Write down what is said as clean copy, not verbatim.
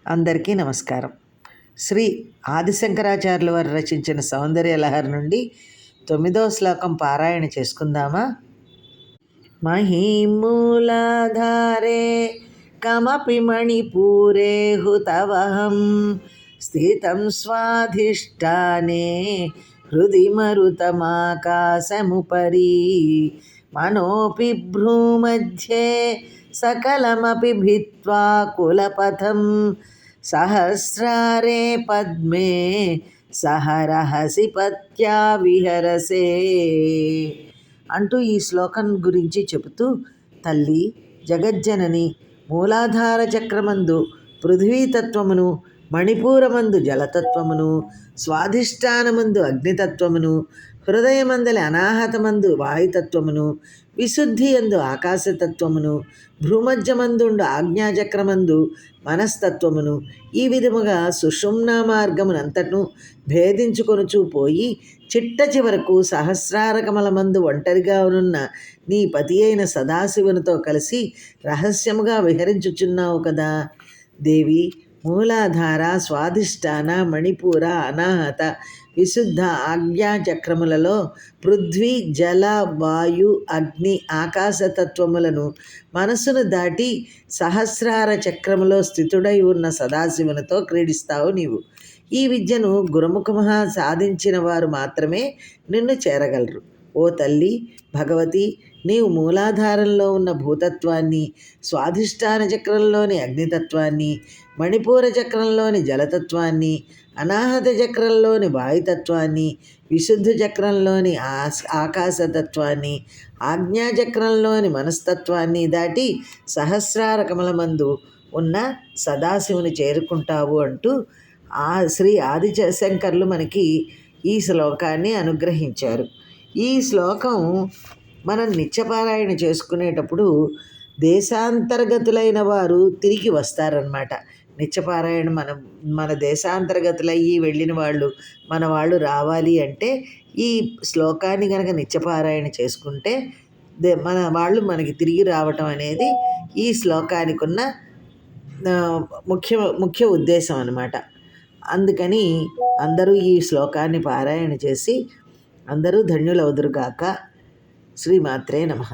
అందరికీ నమస్కారం. శ్రీ ఆదిశంకరాచార్యుల వారు రచించిన సౌందర్యలహరి నుండి 9వ శ్లోకం పారాయణ చేసుకుందామా? మహీమూలాధారే కమపి మణిపూరే హుతవహం స్థితం స్వాధిష్టానే హృది మరుతమాకాశముపరి మనోపి భ్రూమధ్యే సకలమపి భిత్వా కులపథం సహస్రారే పద్మే సహరహసి పత్యా విహరసే అంటూ ఈ శ్లోకం గురించి చెబుతూ, తల్లి జగజ్జనని మూలాధార చక్రమందు పృథ్వీతత్వమును, మణిపూరమందు జలతత్వమును, స్వాధిష్టానమందు అగ్నితత్వమును, హృదయమందలి అనాహతమందు వాయుతత్వమును, విశుద్ధి యందు ఆకాశతత్వమును, భ్రూమధ్యమందుండు ఆజ్ఞాచక్రమందు మనస్తత్వమును, ఈ విధముగా సుషుమ్నా మార్గమునంతటను భేదించుకొనుచూ పోయి చిట్ట చివరకు సహస్రార కమలమందు ఒంటరిగా ఉన్న నీ పతి అయిన సదాశివునితో కలిసి రహస్యముగా విహరించుచున్నావు కదా దేవి. మూలాధార, స్వాధిష్టాన, మణిపూర, అనాహత, విశుద్ధ ఆజ్ఞాచక్రములలో పృథ్వీ, జల, వాయు, అగ్ని, ఆకాశతత్వములను మనస్సును దాటి సహస్రార చక్రములో స్థితుడై ఉన్న సదాశివునితో క్రీడిస్తావు నీవు. ఈ విద్యను గురుముఖముగా సాధించిన వారు మాత్రమే నిన్ను చేరగలరు. ఓ తల్లి భగవతి, నీవు మూలాధారంలో ఉన్న భూతత్వాన్ని, స్వాధిష్టాన చక్రంలోని అగ్నితత్వాన్ని, మణిపూర చక్రంలోని జలతత్వాన్ని, అనాహత చక్రంలోని వాయుతత్వాన్ని, విశుద్ధ చక్రంలోని ఆకాశతత్వాన్ని, ఆజ్ఞాచక్రంలోని మనస్తత్వాన్ని దాటి సహస్రార కమలమందు ఉన్న సదాశివుని చేరుకుంటావు అంటూ శ్రీ ఆదిశంకర్లు మనకి ఈ శ్లోకాన్ని అనుగ్రహించారు. ఈ శ్లోకం మనం నిత్యపారాయణ చేసుకునేటప్పుడు దేశాంతర్గతులైన వారు తిరిగి వస్తారనమాట. నిత్యపారాయణ మన దేశాంతర్గతులయ్యి వెళ్ళిన వాళ్ళు మన వాళ్ళు రావాలి అంటే ఈ శ్లోకాన్ని కనుక నిత్యపారాయణ చేసుకుంటే మన వాళ్ళు మనకి తిరిగి రావటం అనేది ఈ శ్లోకానికి ఉన్న ముఖ్య ఉద్దేశం అన్నమాట. అందుకని అందరూ ఈ శ్లోకాన్ని పారాయణ చేసి అందరూ ధన్యులవుదురుగాక. శ్రీమాత్రే నమః.